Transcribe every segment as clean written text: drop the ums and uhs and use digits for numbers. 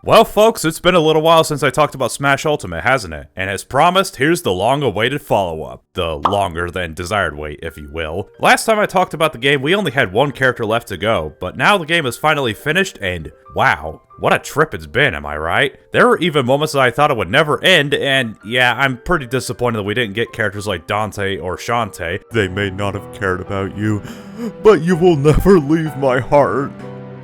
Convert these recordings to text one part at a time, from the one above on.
Well, folks, it's been a little while since I talked about Smash Ultimate, hasn't it? And as promised, here's the long-awaited follow-up. The longer-than-desired wait, if you will. Last time I talked about the game, we only had one character left to go, but now the game is finally finished, and wow, what a trip it's been, am I right? There were even moments that I thought it would never end, and yeah, I'm pretty disappointed that we didn't get characters like Dante or Shantae. They may not have cared about you, but you will never leave my heart.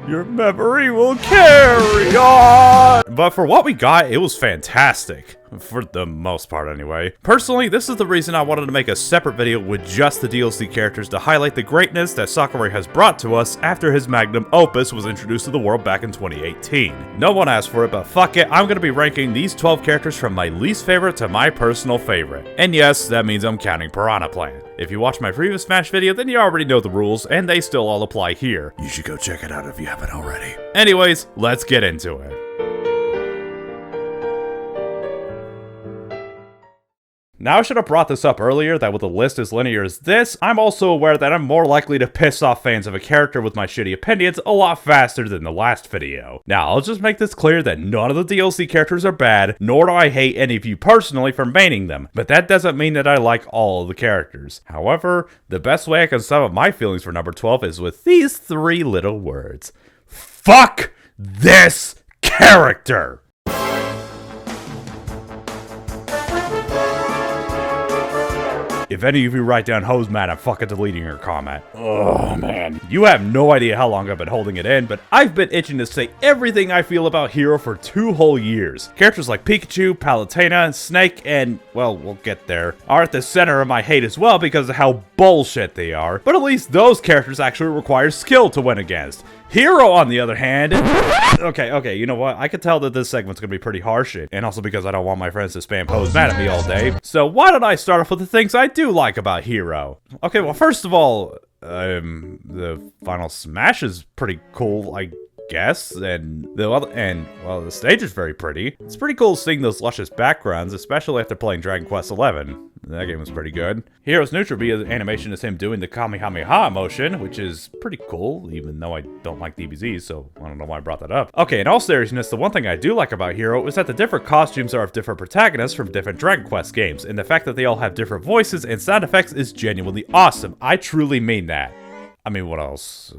Your memory will carry on! But for what we got, it was fantastic. For the most part, anyway. Personally, this is the reason I wanted to make a separate video with just the DLC characters to highlight the greatness that Sakurai has brought to us after his magnum opus was introduced to the world back in 2018. No one asked for it, but fuck it, I'm gonna be ranking these 12 characters from my least favorite to my personal favorite. And yes, that means I'm counting Piranha Plant. If you watched my previous Smash video, then you already know the rules, and they still all apply here. You should go check it out if you haven't already. Anyways, let's get into it. Now, I should have brought this up earlier that with a list as linear as this, I'm also aware that I'm more likely to piss off fans of a character with my shitty opinions a lot faster than the last video. Now, I'll just make this clear that none of the DLC characters are bad, nor do I hate any of you personally for maining them, but that doesn't mean that I like all of the characters. However, the best way I can sum up my feelings for number 12 is with these three little words. Fuck this character! If any of you write down hose man, I'm fucking deleting your comment. Oh man. You have no idea how long I've been holding it in, but I've been itching to say everything I feel about Hero for 2 whole years. Characters like Pikachu, Palutena, Snake, and, well, we'll get there, are at the center of my hate as well because of how bullshit they are, but at least those characters actually require skill to win against. Hero, on the other hand... Okay, you know what? I could tell that this segment's gonna be pretty harsh, and also because I don't want my friends to spam pose mad at me all day. So why don't I start off with the things I do like about Hero? Okay, well, first of all, the final Smash is pretty cool, I guess, and well, the stage is very pretty. It's pretty cool seeing those luscious backgrounds, especially after playing Dragon Quest XI. That game was pretty good. Hero's neutral B animation is him doing the Kamehameha motion, which is pretty cool, even though I don't like DBZs, so I don't know why I brought that up. Okay, in all seriousness, the one thing I do like about Hero is that the different costumes are of different protagonists from different Dragon Quest games, and the fact that they all have different voices and sound effects is genuinely awesome. I truly mean that. I mean, what else?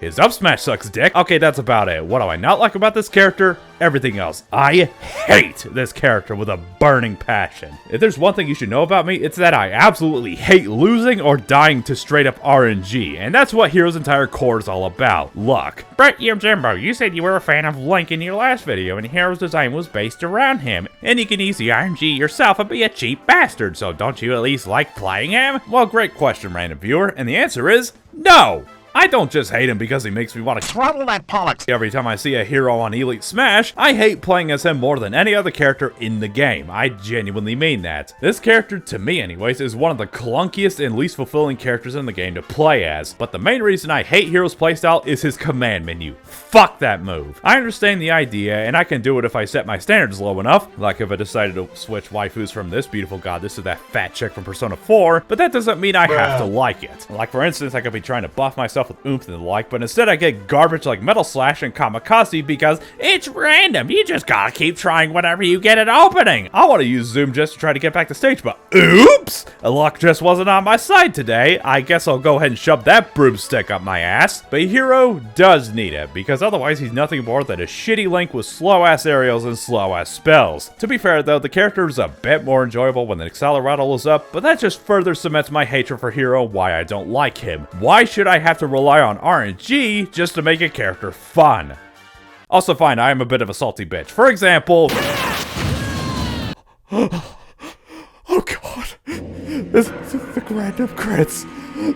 His up smash sucks dick. Okay, that's about it. What do I not like about this character? Everything else. I hate this character with a burning passion. If there's one thing you should know about me, it's that I absolutely hate losing or dying to straight up RNG, and that's what Hero's entire core is all about. Luck. Brett Jimbo, you said you were a fan of Link in your last video, and Hero's design was based around him, and you can easily RNG yourself and be a cheap bastard, so don't you at least like playing him? Well, great question, random viewer, and the answer is no! I don't just hate him because he makes me want to throttle that Pollux. Every time I see a hero on Elite Smash, I hate playing as him more than any other character in the game. I genuinely mean that. This character, to me anyways, is one of the clunkiest and least fulfilling characters in the game to play as, but the main reason I hate Hero's playstyle is his command menu. Fuck that move. I understand the idea, and I can do it if I set my standards low enough, like if I decided to switch waifus from this beautiful goddess to that fat chick from Persona 4, but that doesn't mean I have to like it. Like for instance, I could be trying to buff myself with oomph and the like, but instead I get garbage like Metal Slash and Kamikaze because it's random. You just gotta keep trying whenever you get an opening. I want to use Zoom just to try to get back to stage, but oops! Luck just wasn't on my side today. I guess I'll go ahead and shove that broomstick up my ass. But Hero does need it, because otherwise he's nothing more than a shitty Link with slow-ass aerials and slow-ass spells. To be fair though, the character is a bit more enjoyable when the Accelerator is up, but that just further cements my hatred for Hero, why I don't like him. Why should I have to rely on RNG just to make a character fun? Also fine, I am a bit of a salty bitch. For example... Oh god. The random crits.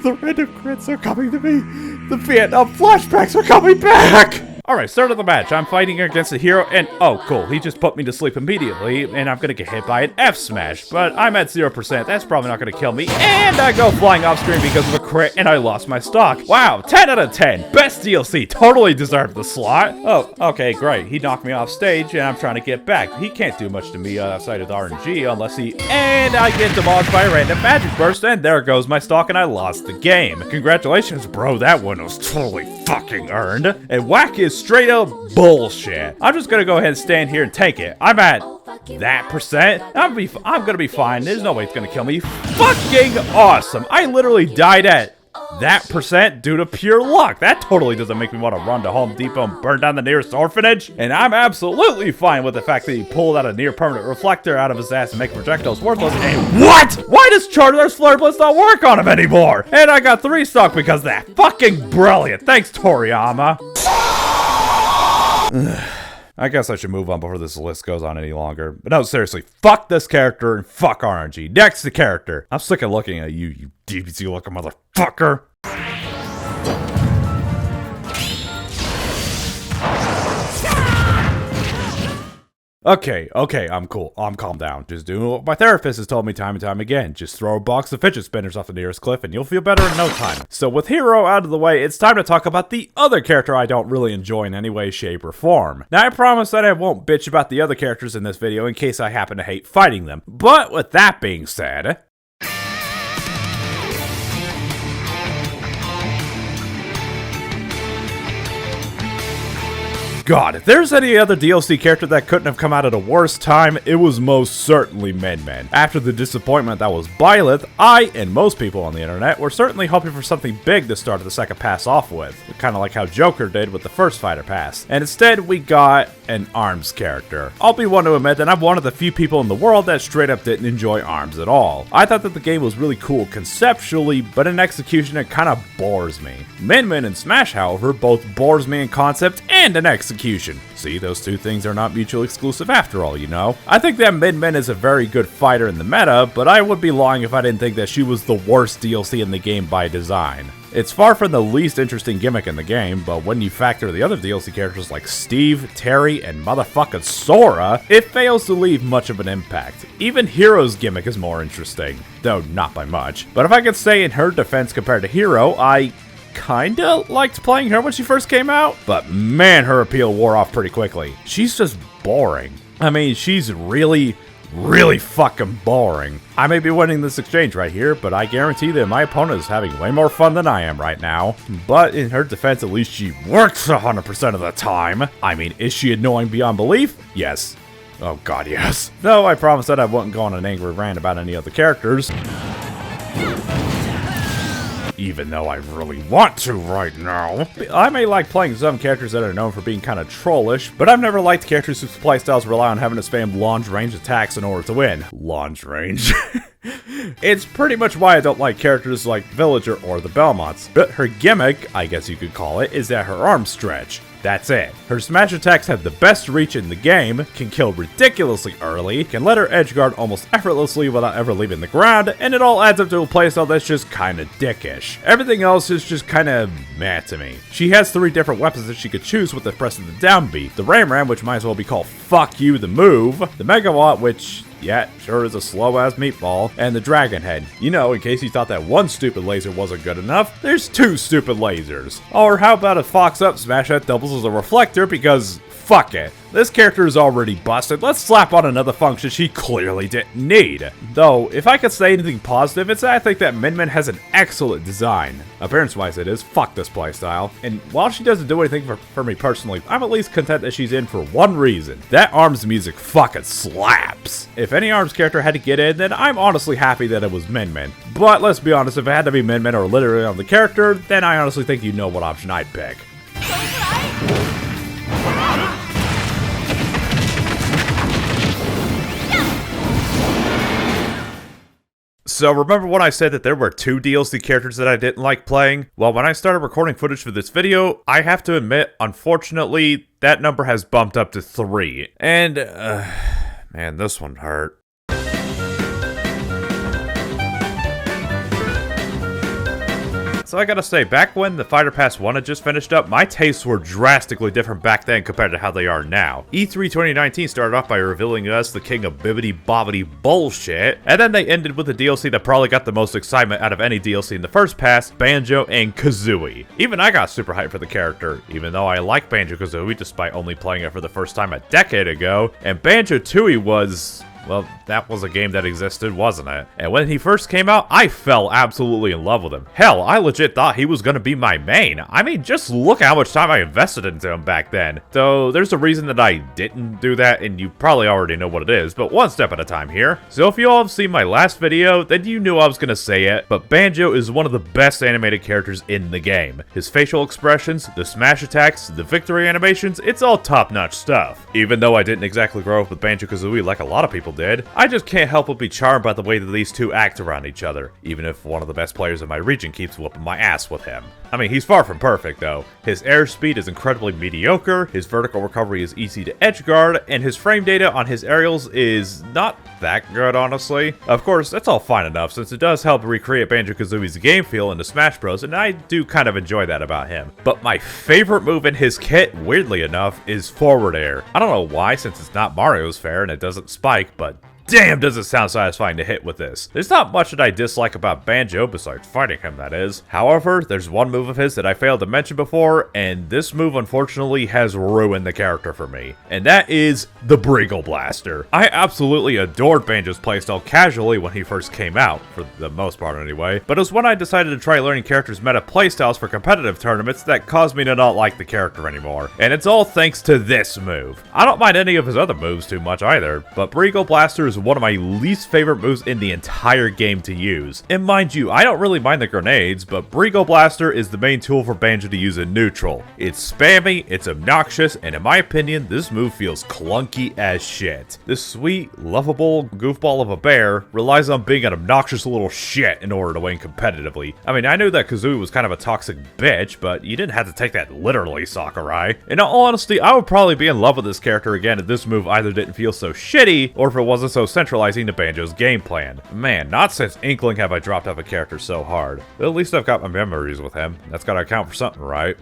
The random crits are coming to me. The Vietnam flashbacks are coming back! Alright, start of the match. I'm fighting against a hero, and oh, cool, he just put me to sleep immediately, and I'm gonna get hit by an F smash, but I'm at 0%, that's probably not gonna kill me, and I go flying off screen because of a crit, and I lost my stock. Wow, 10 out of 10, best DLC, totally deserved the slot. Oh, okay, great, he knocked me off stage, and I'm trying to get back. He can't do much to me outside of the RNG, unless he, and I get demolished by a random magic burst, and there goes my stock, and I lost the game. Congratulations, bro, that one was totally fucking earned. And Whack is straight up bullshit. I'm just gonna go ahead and stand here and take it. I'm at that percent. I'm gonna be fine. There's no way it's gonna kill me. Fucking awesome. I literally died at that percent due to pure luck. That totally doesn't make me want to run to Home Depot and burn down the nearest orphanage. And I'm absolutely fine with the fact that he pulled out a near permanent reflector out of his ass and make projectiles worthless. And what? Why does Charter's Flare Blitz not work on him anymore? And I got 3 stuck because of that. Fucking brilliant. Thanks, Toriyama. I guess I should move on before this list goes on any longer. But no, seriously, fuck this character and fuck RNG. Next the character. I'm sick of looking at you, you DBC looking motherfucker. Okay, I'm cool. I'm calm down. Just doing what my therapist has told me time and time again. Just throw a box of fidget spinners off the nearest cliff and you'll feel better in no time. So with Hero out of the way, it's time to talk about the other character I don't really enjoy in any way, shape, or form. Now I promise that I won't bitch about the other characters in this video in case I happen to hate fighting them. But with that being said, God, if there's any other DLC character that couldn't have come out at a worse time, it was most certainly Min Min. After the disappointment that was Byleth, I, and most people on the internet, were certainly hoping for something big to start the second pass off with. Kinda like how Joker did with the first fighter pass. And instead, we got an ARMS character. I'll be one to admit that I'm one of the few people in the world that straight up didn't enjoy ARMS at all. I thought that the game was really cool conceptually, but in execution it kinda bores me. Min Min and Smash, however, both bores me in concept and in execution. See, those two things are not mutually exclusive after all, you know? I think that Min Min is a very good fighter in the meta, but I would be lying if I didn't think that she was the worst DLC in the game by design. It's far from the least interesting gimmick in the game, but when you factor the other DLC characters like Steve, Terry, and motherfucking Sora, it fails to leave much of an impact. Even Hero's gimmick is more interesting, though not by much. But if I could say in her defense compared to Hero, I kinda liked playing her when she first came out, but man, her appeal wore off pretty quickly. She's just boring. I mean, she's really fucking boring. I may be winning this exchange right here, but I guarantee that my opponent is having way more fun than I am right now. But in her defense, at least she works 100% of the time. I mean, is she annoying beyond belief? Yes. Oh god, yes. Though I promised that I wouldn't go on an angry rant about any other characters. Even though I really want to right now. I may like playing some characters that are known for being kind of trollish, but I've never liked characters whose playstyles rely on having to spam long range attacks in order to win. Long range. It's pretty much why I don't like characters like Villager or the Belmonts. But her gimmick, I guess you could call it, is that her arms stretch. That's it. Her smash attacks have the best reach in the game, can kill ridiculously early, can let her edgeguard almost effortlessly without ever leaving the ground, and it all adds up to a playstyle that's just kinda dickish. Everything else is just kinda meh to me. She has 3 different weapons that she could choose with the press of the down beat. The Ram, which might as well be called Fuck You the Move, the Megawatt, which yeah, sure is a slow-ass meatball, and the Dragon Head. You know, in case you thought that one stupid laser wasn't good enough, there's 2 stupid lasers. Or how about a Fox Up smash that doubles as a reflector because fuck it. This character is already busted, let's slap on another function she clearly didn't need. Though, if I could say anything positive, it's that I think that Min Min has an excellent design. Appearance-wise it is, fuck this playstyle. And while she doesn't do anything for me personally, I'm at least content that she's in for one reason. That ARMS music fucking slaps. If any ARMS character had to get in, then I'm honestly happy that it was Min Min. But let's be honest, if it had to be Min Min or literally on the character, then I honestly think you know what option I'd pick. So remember when I said that there were 2 DLC characters that I didn't like playing? Well, when I started recording footage for this video, I have to admit, unfortunately, that number has bumped up to 3. And, man, this one hurt. So I gotta say, back when the Fighter Pass 1 had just finished up, my tastes were drastically different back then compared to how they are now. E3 2019 started off by revealing us the king of bibbity-bobbity bullshit, and then they ended with a DLC that probably got the most excitement out of any DLC in the first pass, Banjo and Kazooie. Even I got super hyped for the character, even though I like BanjoKazooie despite only playing it for the first time a decade ago, and BanjoTooie was, well, that was a game that existed, wasn't it? And when he first came out, I fell absolutely in love with him. Hell, I legit thought he was gonna be my main. I mean, just look at how much time I invested into him back then. Though, there's a reason that I didn't do that, and you probably already know what it is, but one step at a time here. So if you all have seen my last video, then you knew I was gonna say it, but Banjo is one of the best animated characters in the game. His facial expressions, the smash attacks, the victory animations, it's all top-notch stuff. Even though I didn't exactly grow up with BanjoKazooie like a lot of people did, I just can't help but be charmed by the way that these two act around each other, even if one of the best players in my region keeps whooping my ass with him. I mean, he's far from perfect though. His airspeed is incredibly mediocre, his vertical recovery is easy to edgeguard, and his frame data on his aerials is not that good, honestly. Of course, that's all fine enough since it does help recreate BanjoKazooie's game feel into Smash Bros, and I do kind of enjoy that about him. But my favorite move in his kit, weirdly enough, is forward air. I don't know why, since it's not Mario's fair and it doesn't spike, but damn, does it sound satisfying to hit with this. There's not much that I dislike about Banjo, besides fighting him, that is. However, there's one move of his that I failed to mention before, and this move unfortunately has ruined the character for me. And that is the Briggle Blaster. I absolutely adored Banjo's playstyle casually when he first came out, for the most part anyway, but it was when I decided to try learning characters' meta playstyles for competitive tournaments that caused me to not like the character anymore. And it's all thanks to this move. I don't mind any of his other moves too much either, but Briggle Blaster is one of my least favorite moves in the entire game to use. And mind you, I don't really mind the grenades, but Briggle Blaster is the main tool for Banjo to use in neutral. It's spammy, it's obnoxious, and in my opinion, this move feels clunky as shit. This sweet, lovable goofball of a bear relies on being an obnoxious little shit in order to win competitively. I mean, I knew that Kazuya was kind of a toxic bitch, but you didn't have to take that literally, Sakurai. In all honesty, I would probably be in love with this character again if this move either didn't feel so shitty, or if it wasn't so centralizing to Banjo's game plan. Man, not since Inkling have I dropped off a character so hard. But at least I've got my memories with him. That's gotta account for something, right?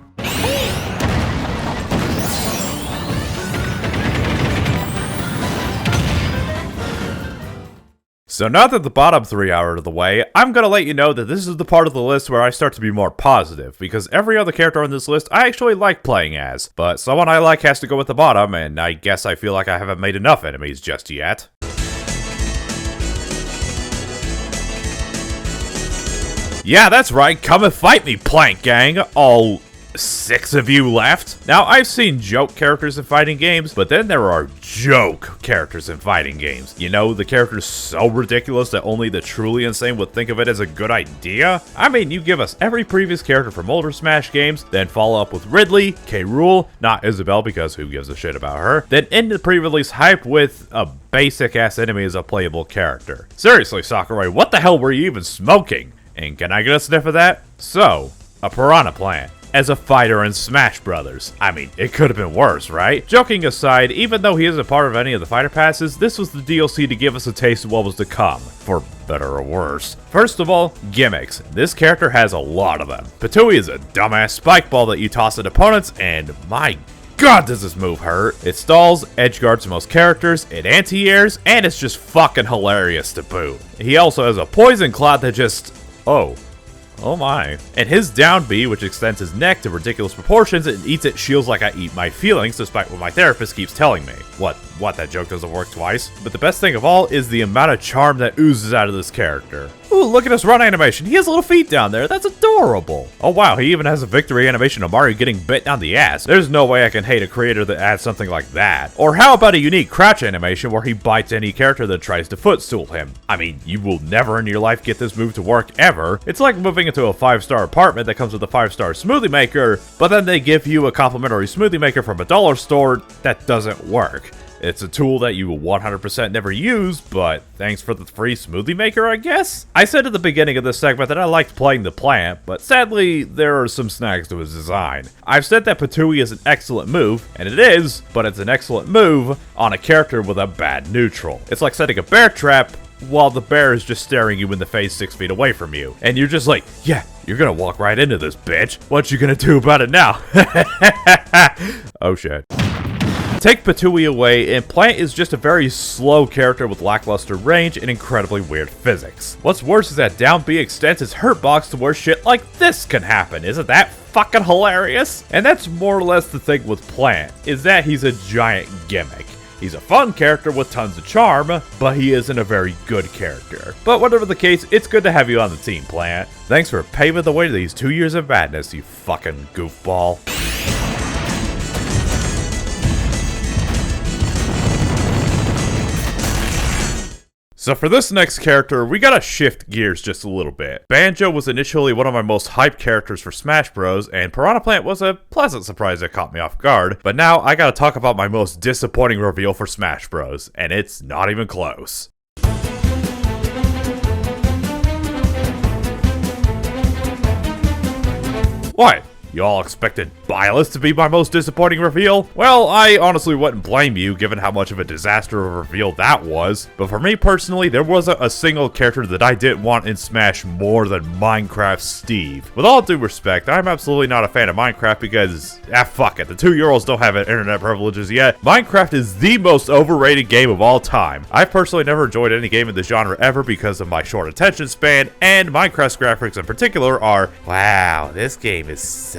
So now that the bottom three are out of the way, I'm gonna let you know that this is the part of the list where I start to be more positive, because every other character on this list I actually like playing as, but someone I like has to go with the bottom, and I guess I feel like I haven't made enough enemies just yet. Yeah, that's right, come and fight me, Plank Gang! All 6 of you left? Now, I've seen joke characters in fighting games, but then there are joke characters in fighting games. You know, the characters so ridiculous that only the truly insane would think of it as a good idea? I mean, you give us every previous character from older Smash games, then follow up with Ridley, K. Rool, not Isabelle because who gives a shit about her, then end the pre-release hype with a basic-ass enemy as a playable character. Seriously, Sakurai, what the hell were you even smoking? And can I get a sniff of that? So, a Piranha plant as a fighter in Smash Brothers. I mean, it could have been worse, right? Joking aside, even though he isn't part of any of the fighter passes, this was the DLC to give us a taste of what was to come, for better or worse. First of all, gimmicks. This character has a lot of them. Patooey is a dumbass spike ball that you toss at opponents, and my God, does this move hurt. It stalls, edgeguards most characters, it anti-airs, and it's just fucking hilarious to boot. He also has a poison cloud that just... Oh my. And his down B, which extends his neck to ridiculous proportions and eats at shields like I eat my feelings, despite what my therapist keeps telling me. What, that joke doesn't work twice? But the best thing of all is the amount of charm that oozes out of this character. Ooh, look at his run animation. He has little feet down there. That's adorable. Oh wow, he even has a victory animation of Mario getting bit down the ass. There's no way I can hate a creator that adds something like that. Or how about a unique crouch animation where he bites any character that tries to footstool him? I mean, you will never in your life get this move to work ever. It's like moving into a 5-star apartment that comes with a 5-star smoothie maker, but then they give you a complimentary smoothie maker from a dollar store that doesn't work. It's a tool that you will 100% never use, but thanks for the free smoothie maker, I guess? I said at the beginning of this segment that I liked playing the plant, but sadly, there are some snags to his design. I've said that Patooey is an excellent move, and it is, but it's an excellent move on a character with a bad neutral. It's like setting a bear trap while the bear is just staring you in the face 6 feet away from you. And you're just like, yeah, you're gonna walk right into this, bitch. What you gonna do about it now? Oh shit. Take Patooey away, and Plant is just a very slow character with lackluster range and incredibly weird physics. What's worse is that down B extends his hurt box to where shit like this can happen. Isn't that fucking hilarious? And that's more or less the thing with Plant, is that he's a giant gimmick. He's a fun character with tons of charm, but he isn't a very good character. But whatever the case, it's good to have you on the team, Plant. Thanks for paving the way to these 2 years of madness, you fucking goofball. So for this next character, we gotta shift gears just a little bit. Banjo was initially one of my most hyped characters for Smash Bros, and Piranha Plant was a pleasant surprise that caught me off guard, but now I gotta talk about my most disappointing reveal for Smash Bros, and it's not even close. What? You all expected Byleth to be my most disappointing reveal? Well, I honestly wouldn't blame you given how much of a disaster of a reveal that was. But for me personally, there wasn't a single character that I didn't want in Smash more than Minecraft Steve. With all due respect, I'm absolutely not a fan of Minecraft because, fuck it, the 2-year-olds don't have internet privileges yet. Minecraft is the most overrated game of all time. I've personally never enjoyed any game in the genre ever because of my short attention span, and Minecraft's graphics in particular are, wow, this game is so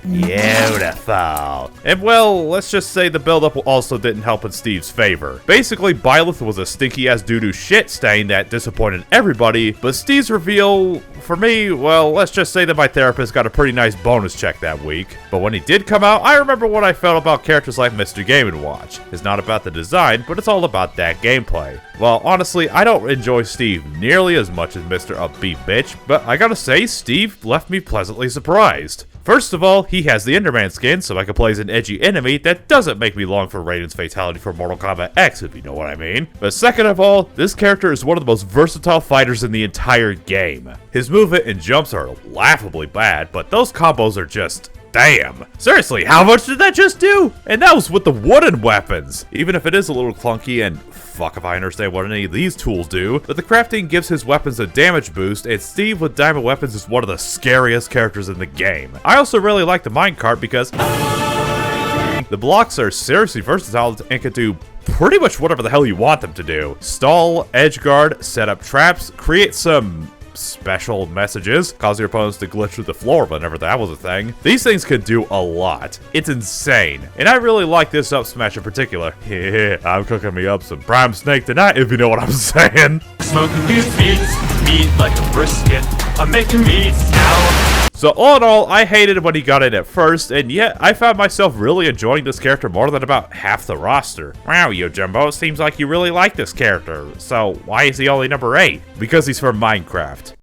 beautiful. And well, let's just say the build-up also didn't help in Steve's favor. Basically, Byleth was a stinky-ass doo-doo shit stain that disappointed everybody, but Steve's reveal, for me, well, let's just say that my therapist got a pretty nice bonus check that week. But when he did come out, I remember what I felt about characters like Mr. Game & Watch. It's not about the design, but it's all about that gameplay. Well, honestly, I don't enjoy Steve nearly as much as Mr. Upbeat Bitch, but I gotta say, Steve left me pleasantly surprised. First of all, he has the Enderman skin, so I can play as an edgy enemy that doesn't make me long for Raiden's fatality from Mortal Kombat X, if you know what I mean. But second of all, this character is one of the most versatile fighters in the entire game. His movement and jumps are laughably bad, but those combos are just damn. Seriously, how much did that just do? And that was with the wooden weapons. Even if it is a little clunky and fuck if I understand what any of these tools do, but the crafting gives his weapons a damage boost, and Steve with diamond weapons is one of the scariest characters in the game. I also really like the minecart because the blocks are seriously versatile and can do pretty much whatever the hell you want them to do. Stall, edge guard, set up traps, create some special messages, cause your opponents to glitch through the floor whenever that was a thing. These things can do a lot. It's insane. And I really like this up smash in particular. Yeah, I'm cooking me up some prime snake tonight, if you know what I'm saying. Smoking these meat like a brisket. I'm making meats now. So all in all, I hated when he got in at first, and yet I found myself really enjoying this character more than about half the roster. Wow, Yojimbo, it seems like you really like this character. So why is he only number 8? Because he's from Minecraft.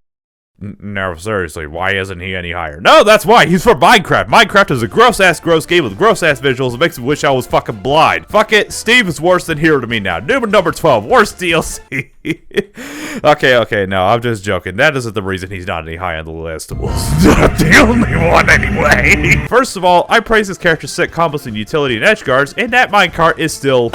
No, seriously, why isn't he any higher? No, that's why! He's from Minecraft! Minecraft is a gross game with gross-ass visuals that makes me wish I was fucking blind. Fuck it, Steve is worse than Hero to me now. Number 12, worst DLC. Okay, no, I'm just joking. That isn't the reason he's not any high on the list. Well, not the only one anyway. First of all, I praise this character's set combos and utility and edge guards, and that minecart is still...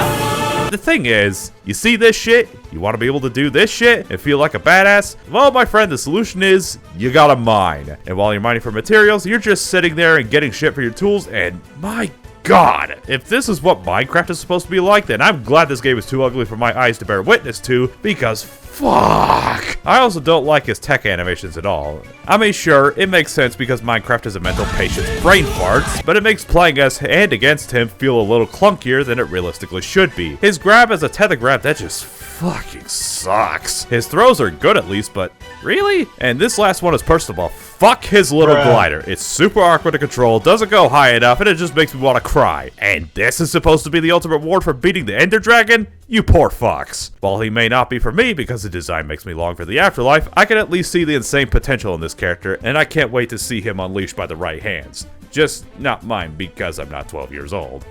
The thing is, you see this shit? You want to be able to do this shit and feel like a badass? Well, my friend, the solution is you gotta mine. And while you're mining for materials, you're just sitting there and getting shit for your tools, and my God, if this is what Minecraft is supposed to be like, then I'm glad this game is too ugly for my eyes to bear witness to, because fuck. I also don't like his tech animations at all. I mean, sure, it makes sense because Minecraft is a mental patient's brain farts, but it makes playing as and against him feel a little clunkier than it realistically should be. His grab as a tether grab, that just fucking sucks. His throws are good at least, but really? And this last one is personal. Fuck his little glider. It's super awkward to control, doesn't go high enough, and it just makes me want to cry. And this is supposed to be the ultimate reward for beating the Ender Dragon? You poor fucks. While he may not be for me because the design makes me long for the afterlife, I can at least see the insane potential in this character, and I can't wait to see him unleashed by the right hands. Just not mine because I'm not 12 years old.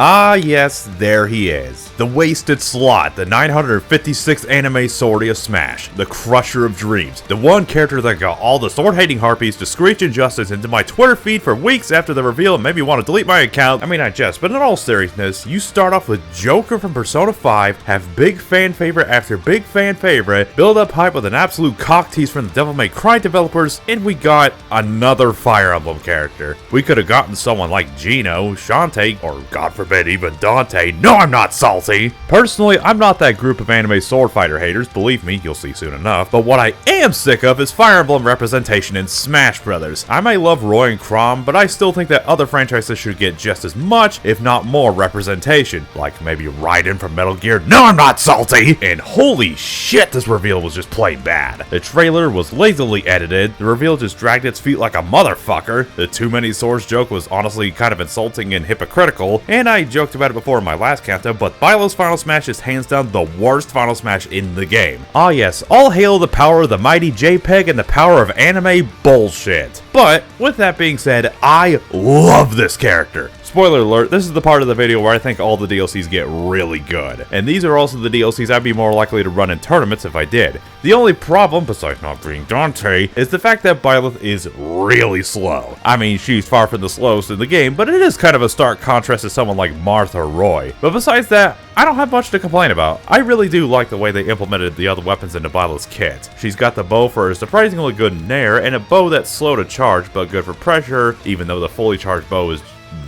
Ah yes, there he is. The Wasted Slot, the 956th anime swordie of Smash, the Crusher of Dreams, the one character that got all the sword-hating harpies to screech injustice into my Twitter feed for weeks after the reveal and made me want to delete my account. I mean, I jest, but in all seriousness, you start off with Joker from Persona 5, have big fan favorite after big fan favorite, build up hype with an absolute cock tease from the Devil May Cry developers, and we got another Fire Emblem character. We could have gotten someone like Gino, Shantae, or God forbid forbid, even Dante. No, I'm not salty! Personally, I'm not that group of anime sword fighter haters, believe me, you'll see soon enough, but what I am sick of is Fire Emblem representation in Smash Brothers. I may love Roy and Chrom, but I still think that other franchises should get just as much, if not more, representation. Like maybe Raiden from Metal Gear. No, I'm not salty! And holy shit, this reveal was just plain bad. The trailer was lazily edited, the reveal just dragged its feet like a motherfucker, the too many swords joke was honestly kind of insulting and hypocritical, and I joked about it before in my last countdown, but Bilo's Final Smash is hands down the worst Final Smash in the game. Ah yes, all hail the power of the mighty JPEG and the power of anime bullshit. But, with that being said, I love this character. Spoiler alert, this is the part of the video where I think all the DLCs get really good. And these are also the DLCs I'd be more likely to run in tournaments if I did. The only problem, besides not being Dante, is the fact that Byleth is really slow. I mean, she's far from the slowest in the game, but it is kind of a stark contrast to someone like Martha or Roy. But besides that, I don't have much to complain about. I really do like the way they implemented the other weapons into Byleth's kit. She's got the bow for a surprisingly good nair, and a bow that's slow to charge but good for pressure, even though the fully charged bow is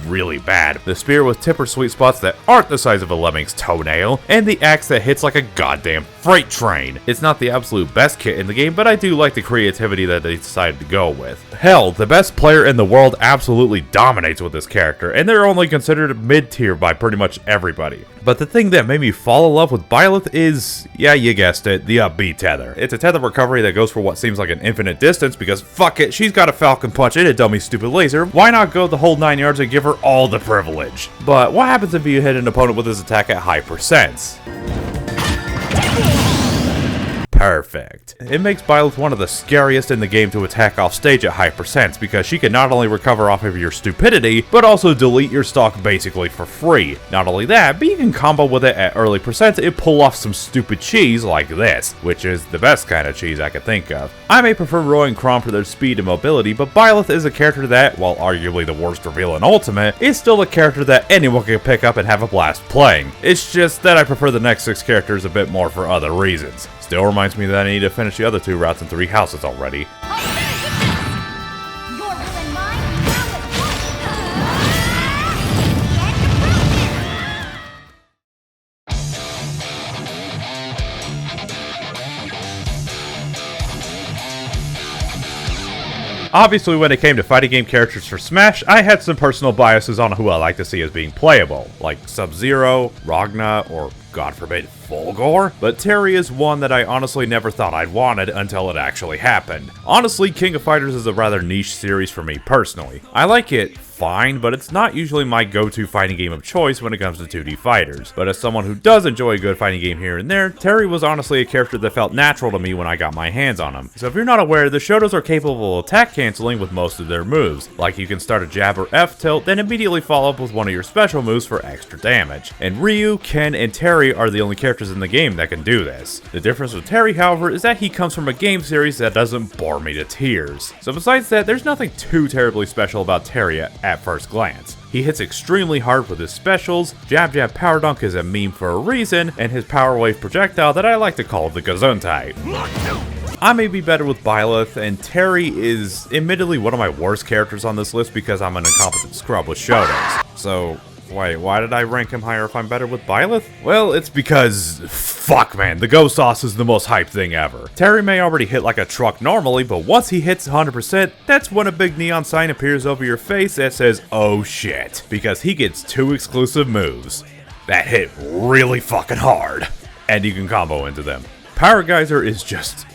really bad. The spear with tipper sweet spots that aren't the size of a lemming's toenail, and the axe that hits like a goddamn freight train. It's not the absolute best kit in the game, but I do like the creativity that they decided to go with. Hell, the best player in the world absolutely dominates with this character, and they're only considered mid-tier by pretty much everybody. But the thing that made me fall in love with Byleth is, yeah, you guessed it, the upbeat tether. It's a tether recovery that goes for what seems like an infinite distance because fuck it, she's got a falcon punch and a dummy stupid laser. Why not go the whole 9 yards and give her all the privilege? But what happens if you hit an opponent with his attack at high percents? Perfect. It makes Byleth one of the scariest in the game to attack off stage at high percents because she can not only recover off of your stupidity, but also delete your stock basically for free. Not only that, but you can combo with it at early percents and pull off some stupid cheese like this, which is the best kind of cheese I could think of. I may prefer Roy and Chrom for their speed and mobility, but Byleth is a character that, while arguably the worst reveal in Ultimate, is still a character that anyone can pick up and have a blast playing. It's just that I prefer the next 6 characters a bit more for other reasons. Still reminds me that I need to finish the other 2 routes in 3 houses already. Obviously, when it came to fighting game characters for Smash, I had some personal biases on who I like to see as being playable, like Sub-Zero, Ragna, or God forbid, Fulgore, but Terry is one that I honestly never thought I'd wanted until it actually happened. Honestly, King of Fighters is a rather niche series for me personally. I like it fine, but it's not usually my go-to fighting game of choice when it comes to 2D fighters. But as someone who does enjoy a good fighting game here and there, Terry was honestly a character that felt natural to me when I got my hands on him. So if you're not aware, the Shotos are capable of attack canceling with most of their moves. Like you can start a jab or F tilt, then immediately follow up with one of your special moves for extra damage. And Ryu, Ken, and Terry are the only characters in the game that can do this. The difference with Terry, however, is that he comes from a game series that doesn't bore me to tears. So besides that, there's nothing too terribly special about Terry at first glance. He hits extremely hard with his specials, Jab Jab Power Dunk is a meme for a reason, and his Power Wave projectile that I like to call the Gesundheit. I may be better with Byleth, and Terry is admittedly one of my worst characters on this list because I'm an incompetent scrub with Shotos. So, wait, why did I rank him higher if I'm better with Byleth? Well, it's because, fuck man, the Ghost Sauce is the most hyped thing ever. Terry may already hit like a truck normally, but once he hits 100%, that's when a big neon sign appears over your face that says, oh shit, because he gets 2 exclusive moves that hit really fucking hard, and you can combo into them. Power Geyser is just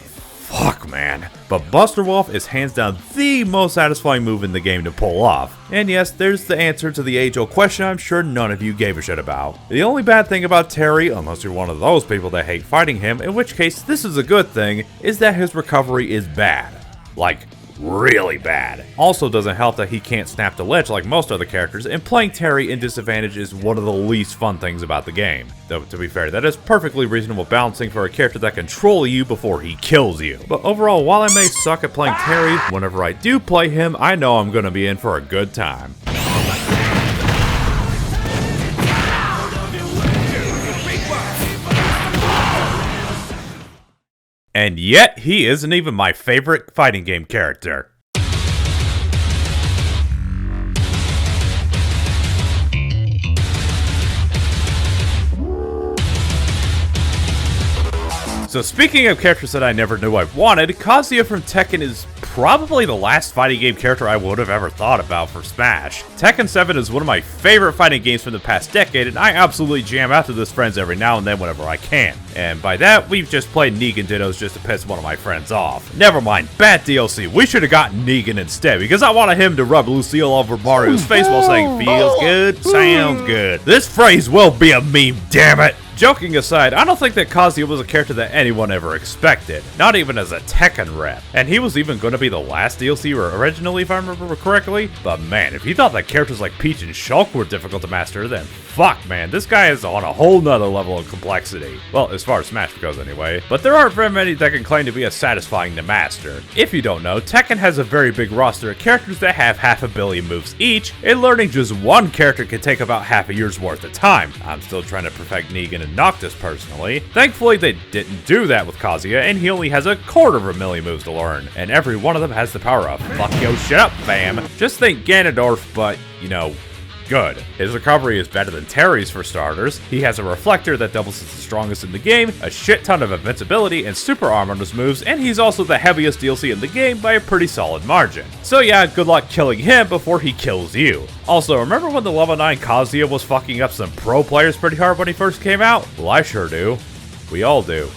fuck, man. But Buster Wolf is hands down the most satisfying move in the game to pull off. And yes, there's the answer to the age-old question I'm sure none of you gave a shit about. The only bad thing about Terry, unless you're one of those people that hate fighting him, in which case this is a good thing, is that his recovery is bad. Like, really bad. Also doesn't help that he can't snap the ledge like most other characters, and playing Terry in disadvantage is one of the least fun things about the game. Though to be fair, that is perfectly reasonable balancing for a character that can troll you before he kills you. But overall, while I may suck at playing Terry, whenever I do play him, I know I'm gonna be in for a good time. And yet, he isn't even my favorite fighting game character. So speaking of characters that I never knew I wanted, Kazuya from Tekken is probably the last fighting game character I would have ever thought about for Smash. Tekken 7 is one of my favorite fighting games from the past decade, and I absolutely jam out to this friends every now and then whenever I can. And by that, we've just played Negan Dittos just to piss one of my friends off. Never mind, bad DLC. We should have gotten Negan instead, because I wanted him to rub Lucille over Mario's face while saying, "Feels good, sounds good." This phrase will be a meme, damn it! Joking aside, I don't think that Kazuya was a character that anyone ever expected, not even as a Tekken rep. And he was even going to be the last DLC originally, if I remember correctly. But man, if you thought that characters like Peach and Shulk were difficult to master, then fuck man, this guy is on a whole nother level of complexity. Well, as far as Smash goes anyway. But there aren't very many that can claim to be as satisfying to master. If you don't know, Tekken has a very big roster of characters that have half a billion moves each, and learning just one character can take about half a year's worth of time. I'm still trying to perfect Negan and Noctis personally. Thankfully, they didn't do that with Kazuya, and he only has 250,000 moves to learn, and every one of them has the power of fuck yo shit up, fam. Just think Ganondorf, but, you know, good. His recovery is better than Terry's for starters. He has a reflector that doubles as the strongest in the game, a shit ton of invincibility and super armor on his moves, and he's also the heaviest DLC in the game by a pretty solid margin. So yeah, good luck killing him before he kills you. Also, remember when the level 9 Kazuya was fucking up some pro players pretty hard when he first came out? Well, I sure do. We all do.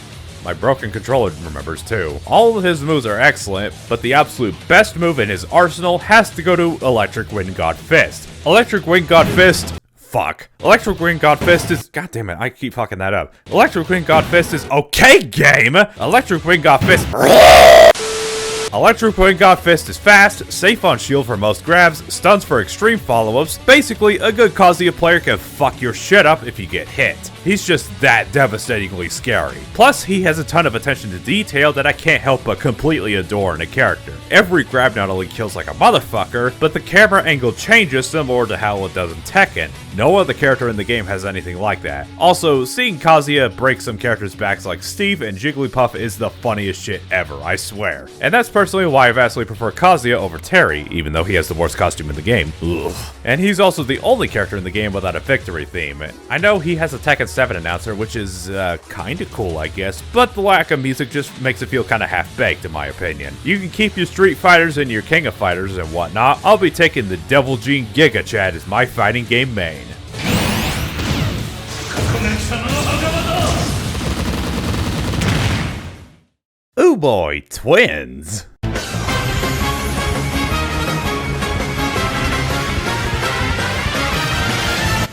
My broken controller remembers too. All of his moves are excellent, but the absolute best move in his arsenal has to go to Electric Wind God Fist. Electric Wind God Fist. Fuck. Electric Wind God Fist is. God damn it, I keep fucking that up. Electric Wind God Fist is okay, game! Electric Wind God Fist. Electric Wind God Fist is fast, safe on shield for most grabs, stuns for extreme follow-ups. Basically, a good Kazuya player can fuck your shit up if you get hit. He's just that devastatingly scary. Plus, he has a ton of attention to detail that I can't help but completely adore in a character. Every grab not only kills like a motherfucker, but the camera angle changes similar to how it does in Tekken. No other character in the game has anything like that. Also, seeing Kazuya break some characters' backs like Steve and Jigglypuff is the funniest shit ever, I swear. And that's personally why I vastly prefer Kazuya over Terry, even though he has the worst costume in the game. Ugh. And he's also the only character in the game without a victory theme. I know he has a Tekken 7 announcer, which is kinda cool, I guess, but the lack of music just makes it feel kinda half-baked in my opinion. You can keep your Street Fighters and your King of Fighters and whatnot. I'll be taking the Devil Gene Giga Chad as my fighting game main. Ooh boy, twins!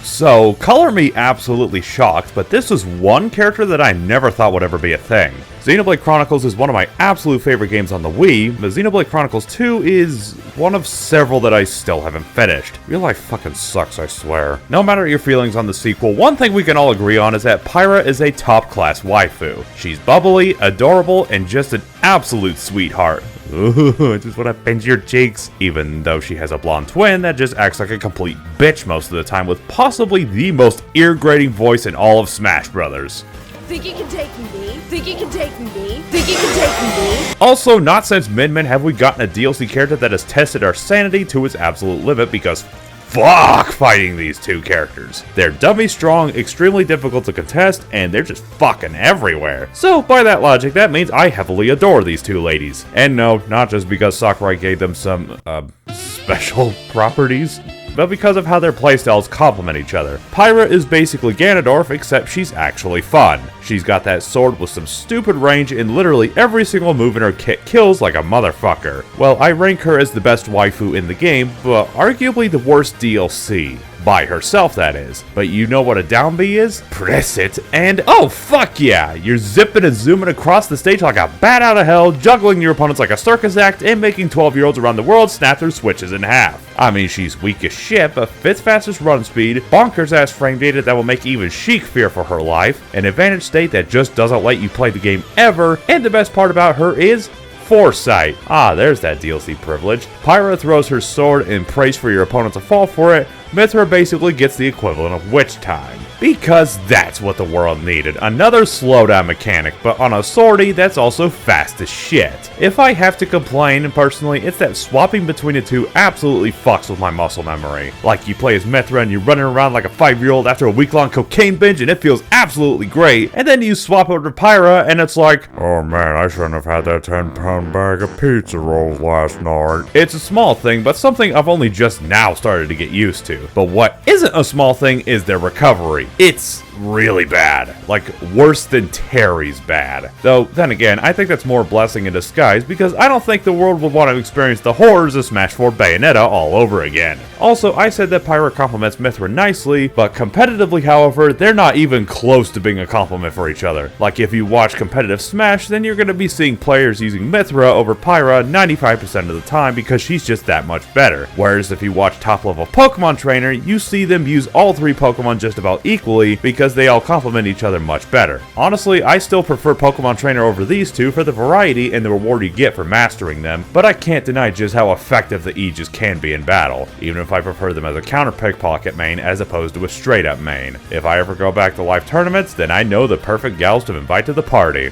So, color me absolutely shocked, but this is one character that I never thought would ever be a thing. Xenoblade Chronicles is one of my absolute favorite games on the Wii, but Xenoblade Chronicles 2 is one of several that I still haven't finished. Real life fucking sucks, I swear. No matter your feelings on the sequel, one thing we can all agree on is that Pyra is a top-class waifu. She's bubbly, adorable, and just an absolute sweetheart. Ooh, I just want to pinch your cheeks. Even though she has a blonde twin that just acts like a complete bitch most of the time with possibly the most ear-grating voice in all of Smash Brothers. Think you can take me? Think you can take me? Think you can take me? Also, not since Min Min have we gotten a DLC character that has tested our sanity to its absolute limit, because fuck fighting these two characters. They're dummy strong, extremely difficult to contest, and they're just fucking everywhere. So, by that logic, that means I heavily adore these two ladies. And no, not just because Sakurai gave them some, special properties, but because of how their playstyles complement each other. Pyra is basically Ganondorf, except she's actually fun. She's got that sword with some stupid range, and literally every single move in her kit kills like a motherfucker. Well, I rank her as the best waifu in the game, but arguably the worst DLC. By herself, that is. But you know what a down B is? Press it, and oh fuck yeah! You're zipping and zooming across the stage like a bat out of hell, juggling your opponents like a circus act, and making 12-year-olds around the world snap their switches in half. I mean, she's weak as shit, but fits fastest run speed, bonkers ass frame data that will make even Sheik fear for her life, an advantage state that just doesn't let you play the game ever, and the best part about her is foresight. Ah, there's that DLC privilege. Pyra throws her sword and prays for your opponent to fall for it. Mithra basically gets the equivalent of witch time. Because that's what the world needed, another slowdown mechanic, but on a sortie that's also fast as shit. If I have to complain, personally, it's that swapping between the two absolutely fucks with my muscle memory. Like you play as Mithra and you're running around like a 5-year-old after a week-long cocaine binge and it feels absolutely great, and then you swap over to Pyra and it's like, oh man, I shouldn't have had that 10-pound bag of pizza rolls last night. It's a small thing, but something I've only just now started to get used to. But what isn't a small thing is their recovery. It's really bad. Like, worse than Terry's bad. Though, then again, I think that's more a blessing in disguise because I don't think the world would want to experience the horrors of Smash 4 Bayonetta all over again. Also, I said that Pyra complements Mithra nicely, but competitively, however, they're not even close to being a compliment for each other. Like, if you watch competitive Smash, then you're going to be seeing players using Mithra over Pyra 95% of the time because she's just that much better. Whereas if you watch top-level Pokemon Trainer, you see them use all 3 Pokemon just about equally because they all complement each other much better. Honestly, I still prefer Pokemon Trainer over these two for the variety and the reward you get for mastering them, but I can't deny just how effective the Aegis can be in battle, even if I prefer them as a counter pickpocket main as opposed to a straight up main. If I ever go back to live tournaments, then I know the perfect gals to invite to the party.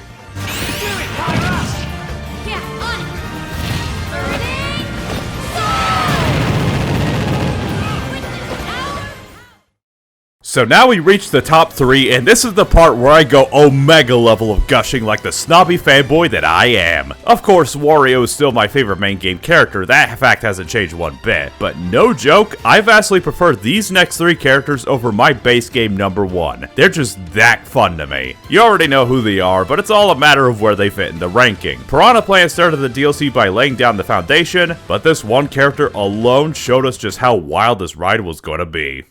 So now we reach the top 3, and this is the part where I go omega level of gushing like the snobby fanboy that I am. Of course, Wario is still my favorite main game character, that fact hasn't changed one bit. But no joke, I vastly prefer these next 3 characters over my base game number 1. They're just that fun to me. You already know who they are, but it's all a matter of where they fit in the ranking. Piranha Plant started the DLC by laying down the foundation, but this one character alone showed us just how wild this ride was going to be.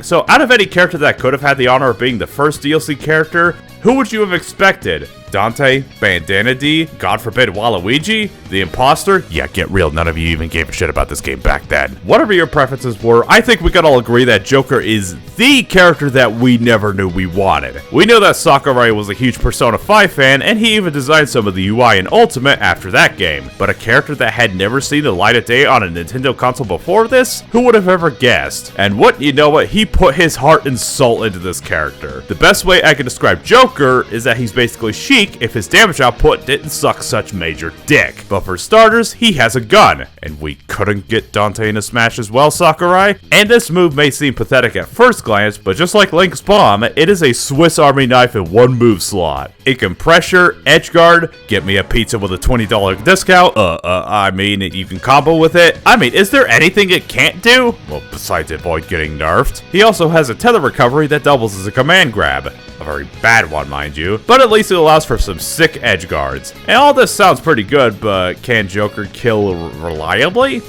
So out of any character that could have had the honor of being the first DLC character, who would you have expected? Dante? Bandana D? God forbid Waluigi? The Imposter? Yeah, get real, none of you even gave a shit about this game back then. Whatever your preferences were, I think we can all agree that Joker is the character that we never knew we wanted. We know that Sakurai was a huge Persona 5 fan, and he even designed some of the UI in Ultimate after that game. But a character that had never seen the light of day on a Nintendo console before this? Who would have ever guessed? And you know what? He put his heart and soul into this character. The best way I can describe Joker is that he's basically Sheik if his damage output didn't suck such major dick. But for starters, he has a gun, and we couldn't get Dante in a Smash as well, Sakurai? And this move may seem pathetic at first glance, but just like Link's bomb, it is a Swiss Army knife in one move slot. It can pressure, edge guard, get me a pizza with a $20 discount, I mean, you can combo with it. I mean, is there anything it can't do? Well, besides avoid getting nerfed. He also has a tether recovery that doubles as a command grab. A very bad one, mind you, but at least it allows for some sick edge guards. And all this sounds pretty good, but can Joker kill reliably?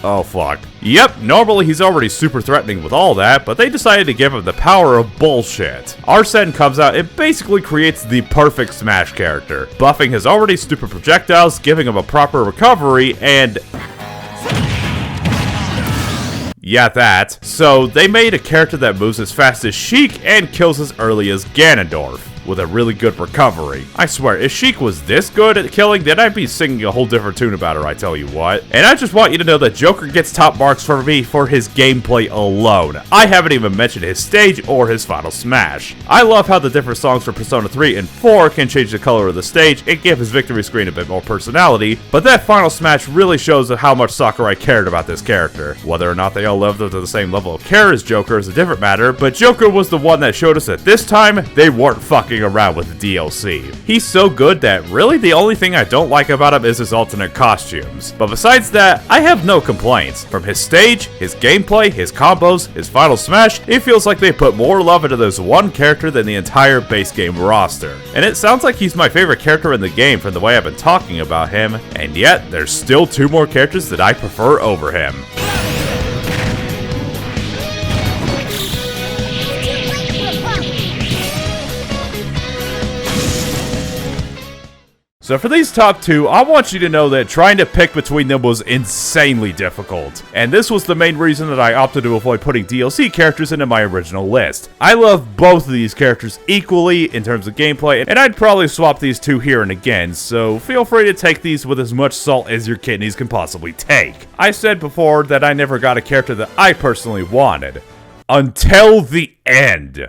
Oh fuck. Yep, normally he's already super threatening with all that, but they decided to give him the power of bullshit. Arsene comes out and basically creates the perfect Smash character, buffing his already stupid projectiles, giving him a proper recovery, and yeah, that. So they made a character that moves as fast as Sheik and kills as early as Ganondorf, with a really good recovery. I swear, if Sheik was this good at killing, then I'd be singing a whole different tune about her, I tell you what. And I just want you to know that Joker gets top marks for me for his gameplay alone. I haven't even mentioned his stage or his final smash. I love how the different songs for Persona 3 and 4 can change the color of the stage and give his victory screen a bit more personality, but that final smash really shows how much Sakurai cared about this character. Whether or not they all lived up to the same level of care as Joker is a different matter, but Joker was the one that showed us that this time, they weren't fucking around with the DLC. He's so good that really the only thing I don't like about him is his alternate costumes. But besides that, I have no complaints. From his stage, his gameplay, his combos, his final smash, it feels like they put more love into this one character than the entire base game roster. And it sounds like he's my favorite character in the game from the way I've been talking about him, and yet there's still 2 more characters that I prefer over him. So for these top two, I want you to know that trying to pick between them was insanely difficult. And this was the main reason that I opted to avoid putting DLC characters into my original list. I love both of these characters equally in terms of gameplay, and I'd probably swap these two here and again, so feel free to take these with as much salt as your kidneys can possibly take. I said before that I never got a character that I personally wanted. Until the end.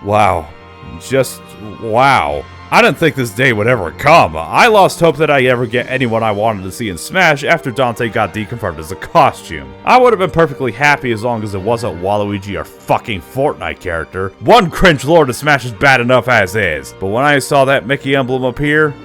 Wow. Just wow. I didn't think this day would ever come. I lost hope that I'd ever get anyone I wanted to see in Smash after Dante got deconfirmed as a costume. I would have been perfectly happy as long as it wasn't Waluigi or fucking Fortnite character. One cringe lord of Smash is bad enough as is. But when I saw that Mickey emblem appear,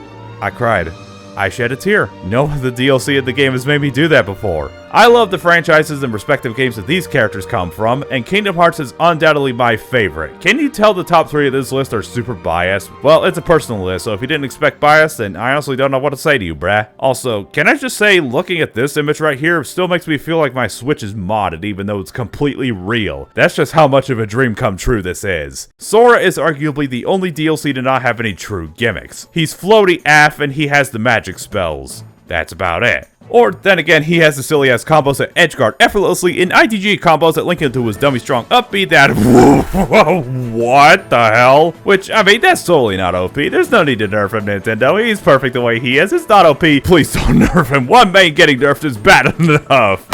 I cried. I shed a tear. No, the DLC of the game has made me do that before. I love the franchises and respective games that these characters come from, and Kingdom Hearts is undoubtedly my favorite. Can you tell the top three of this list are super biased? Well, it's a personal list, so if you didn't expect bias, then I honestly don't know what to say to you, brah. Also, can I just say, looking at this image right here still makes me feel like my Switch is modded even though it's completely real. That's just how much of a dream come true this is. Sora is arguably the only DLC to not have any true gimmicks. He's floaty AF and he has the magic spells. That's about it. Or, then again, he has the silly-ass combos that edgeguard effortlessly in ITG combos that link into his dummy strong upbeat that what the hell? Which, I mean, that's totally not OP. There's no need to nerf him, Nintendo. He's perfect the way he is. It's not OP. Please don't nerf him. One main getting nerfed is bad enough.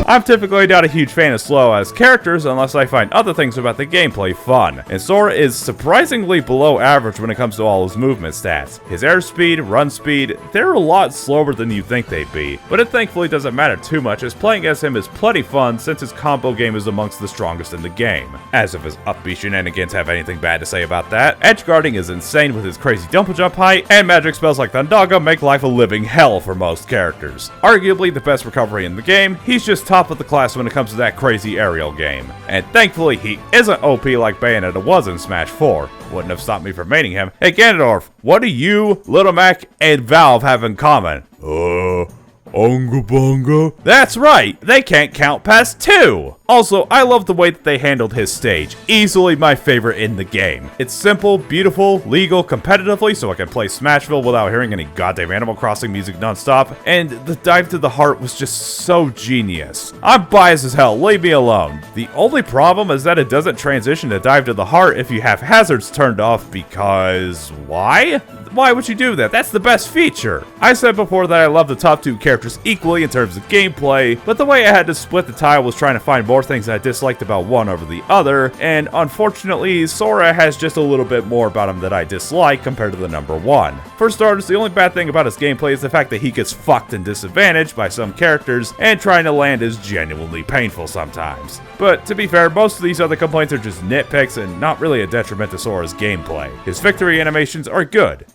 I'm typically not a huge fan of slow-ass characters unless I find other things about the gameplay fun, and Sora is surprisingly below average when it comes to all his movement stats. His airspeed, run speed, they're a lot slower than you think they'd be, but it thankfully doesn't matter too much as playing as him is plenty fun since his combo game is amongst the strongest in the game. As if his upbeat shenanigans have anything bad to say about that, edgeguarding is insane with his crazy double jump height, and magic spells like Thundaga make life a living hell for most characters. Arguably the best recovery in the game, he's just top of the class when it comes to that crazy aerial game. And thankfully, he isn't OP like Bayonetta was in Smash 4. Wouldn't have stopped me from mating him. Hey Ganondorf, what do you, Little Mac, and Valve have in common? Unga Bunga? That's right, they can't count past 2! Also, I love the way that they handled his stage. Easily my favorite in the game. It's simple, beautiful, legal, competitively, so I can play Smashville without hearing any goddamn Animal Crossing music nonstop, and the dive to the heart was just so genius. I'm biased as hell, leave me alone. The only problem is that it doesn't transition to dive to the heart if you have hazards turned off because... why? Why would you do that? That's the best feature. I said before that I love the top two characters equally in terms of gameplay, but the way I had to split the tile was trying to find more things I disliked about one over the other, and unfortunately, Sora has just a little bit more about him that I dislike compared to the number one. For starters, the only bad thing about his gameplay is the fact that he gets fucked and disadvantaged by some characters, and trying to land is genuinely painful sometimes. But to be fair, most of these other complaints are just nitpicks and not really a detriment to Sora's gameplay. His victory animations are good.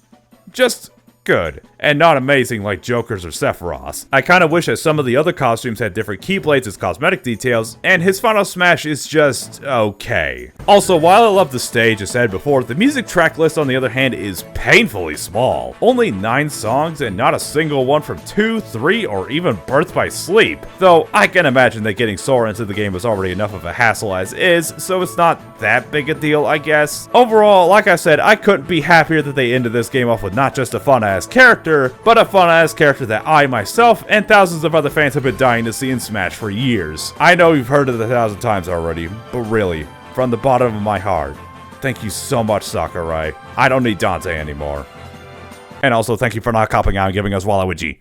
Just good, and not amazing like Joker's or Sephiroth's. I kinda wish that some of the other costumes had different keyblades as cosmetic details, and his final smash is just okay. Also, while I love the stage, as said before, the music track list on the other hand is painfully small. Only 9 songs and not a single one from 2, 3, or even Birth by Sleep. Though, I can imagine that getting Sora into the game was already enough of a hassle as is, so it's not that big a deal, I guess. Overall, like I said, I couldn't be happier that they ended this game off with not just a fun-ass character, but a fun-ass character that I, myself, and thousands of other fans have been dying to see in Smash for years. I know you've heard it 1,000 times already, but really, from the bottom of my heart, thank you so much, Sakurai. I don't need Dante anymore. And also, thank you for not copping out and giving us Waluigi.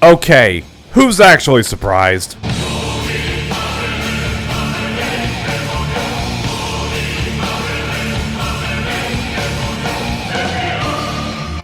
Okay, who's actually surprised?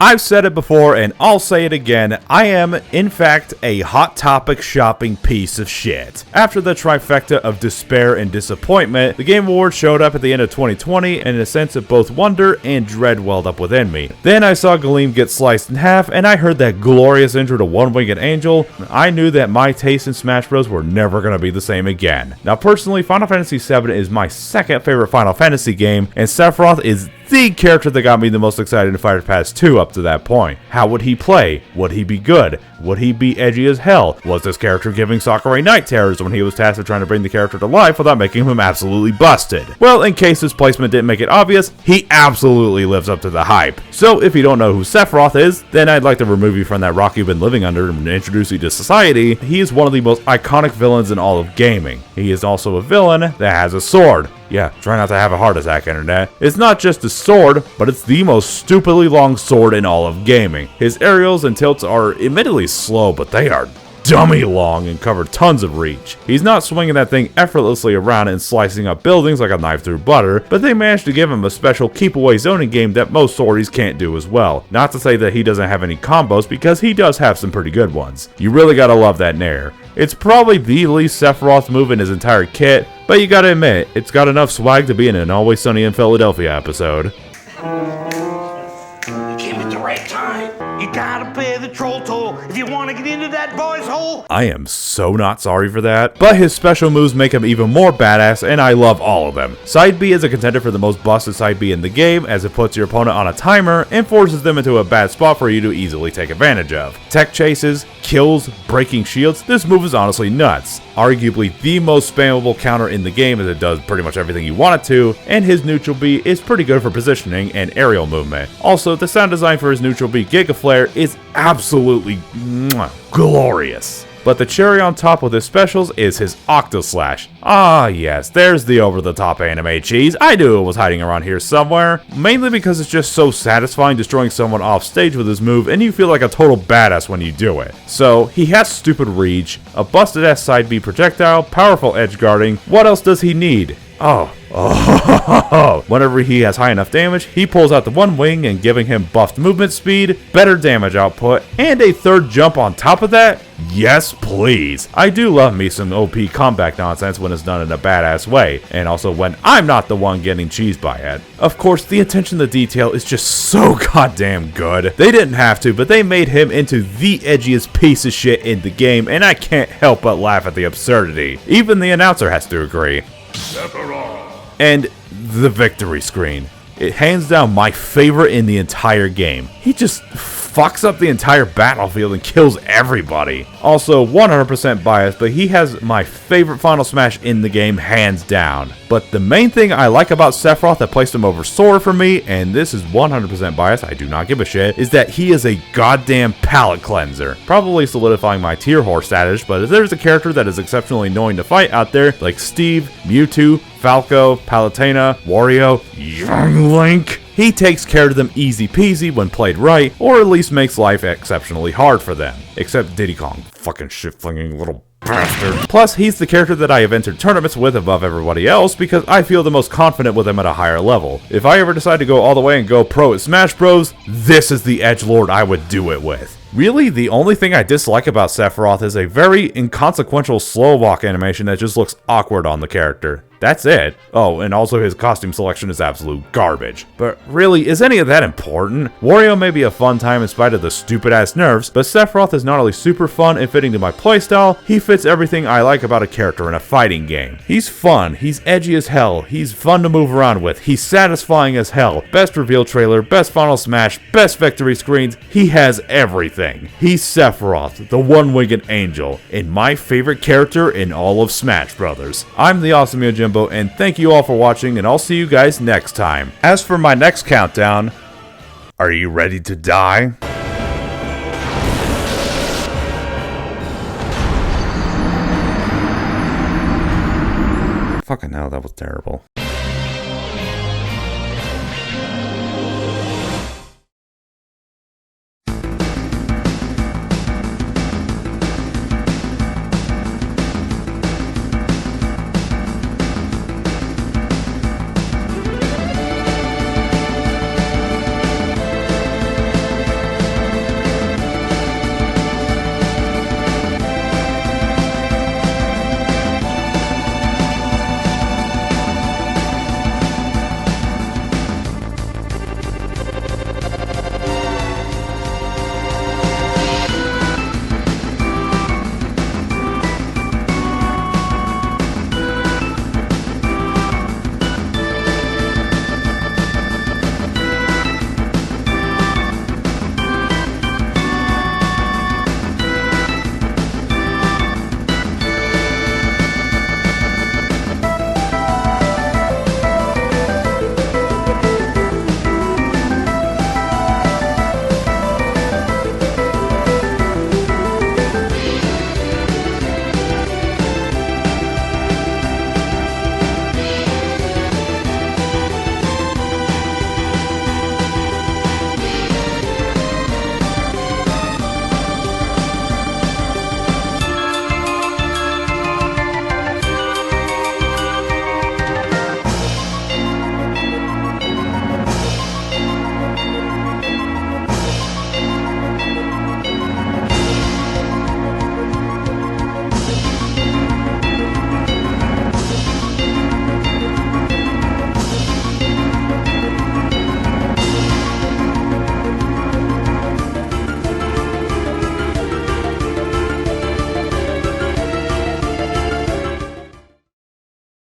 I've said it before and I'll say it again, I am, in fact, a Hot Topic shopping piece of shit. After the trifecta of despair and disappointment, the Game Awards showed up at the end of 2020 and a sense of both wonder and dread welled up within me. Then I saw Galeem get sliced in half and I heard that glorious intro to One-Winged Angel. I knew that my taste in Smash Bros were never going to be the same again. Now personally, Final Fantasy VII is my second favorite Final Fantasy game, and Sephiroth is the character that got me the most excited in Fighter Pass 2 up to that point. How would he play? Would he be good? Would he be edgy as hell? Was this character giving Sakurai night terrors when he was tasked with trying to bring the character to life without making him absolutely busted? Well, in case his placement didn't make it obvious, he absolutely lives up to the hype. So if you don't know who Sephiroth is, then I'd like to remove you from that rock you've been living under and introduce you to society. He is one of the most iconic villains in all of gaming. He is also a villain that has a sword. Yeah, try not to have a heart attack, internet. It's not just a sword, but it's the most stupidly long sword in all of gaming. His aerials and tilts are admittedly slow, but they are dummy long and cover tons of reach. He's not swinging that thing effortlessly around and slicing up buildings like a knife through butter, but they managed to give him a special keep-away zoning game that most swordies can't do as well. Not to say that he doesn't have any combos, because he does have some pretty good ones. You really gotta love that nair. It's probably the least Sephiroth move in his entire kit, but you gotta admit, it's got enough swag to be in an Always Sunny in Philadelphia episode. You gotta pay the troll toll if you want to get into that boy's hole. I am so not sorry for that, but his special moves make him even more badass, and I love all of them. Side B is a contender for the most busted side B in the game, as it puts your opponent on a timer and forces them into a bad spot for you to easily take advantage of. Tech chases, kills, breaking shields, this move is honestly nuts. Arguably the most spammable counter in the game, as it does pretty much everything you want it to, and his neutral B is pretty good for positioning and aerial movement. Also, the sound design for his neutral B Giga Flare is absolutely glorious. But the cherry on top with his specials is his Octo Slash. Ah yes, there's the over-the-top anime cheese. I knew it was hiding around here somewhere. Mainly because it's just so satisfying destroying someone off stage with his move, and you feel like a total badass when you do it. So, he has stupid reach, a busted-ass side B projectile, powerful edge guarding. What else does he need? Whenever he has high enough damage, he pulls out the one wing and giving him buffed movement speed, better damage output, and a third jump on top of that? Yes, please. I do love me some OP comeback nonsense when it's done in a badass way, and also when I'm not the one getting cheesed by it. Of course, the attention to detail is just so goddamn good. They didn't have to, but they made him into the edgiest piece of shit in the game, and I can't help but laugh at the absurdity. Even the announcer has to agree. And the victory screen. It hands down my favorite in the entire game. He just fucks up the entire battlefield and kills everybody. Also, 100% biased, but he has my favorite Final Smash in the game hands down. But the main thing I like about Sephiroth that placed him over Sora for me, and this is 100% biased, I do not give a shit, is that he is a goddamn palate cleanser. Probably solidifying my tier whore status, but if there's a character that is exceptionally annoying to fight out there, like Steve, Mewtwo, Falco, Palutena, Wario, Young Link, he takes care of them easy peasy when played right, or at least makes life exceptionally hard for them. Except Diddy Kong, fucking shit-flinging little bastard. Plus, he's the character that I have entered tournaments with above everybody else because I feel the most confident with him at a higher level. If I ever decide to go all the way and go pro at Smash Bros, this is the edgelord I would do it with. Really, the only thing I dislike about Sephiroth is a very inconsequential slow walk animation that just looks awkward on the character. That's it. Oh, and also his costume selection is absolute garbage. But really, is any of that important? Wario may be a fun time in spite of the stupid ass nerfs, but Sephiroth is not only super fun and fitting to my playstyle, he fits everything I like about a character in a fighting game. He's fun, he's edgy as hell, he's fun to move around with, he's satisfying as hell, best reveal trailer, best Final Smash, best victory screens, he has everything. He's Sephiroth, the one-winged angel, and my favorite character in all of Smash Brothers. I'm the Awesome Jim, and thank you all for watching, and I'll see you guys next time. As for my next countdown, are you ready to die? Fucking hell, that was terrible.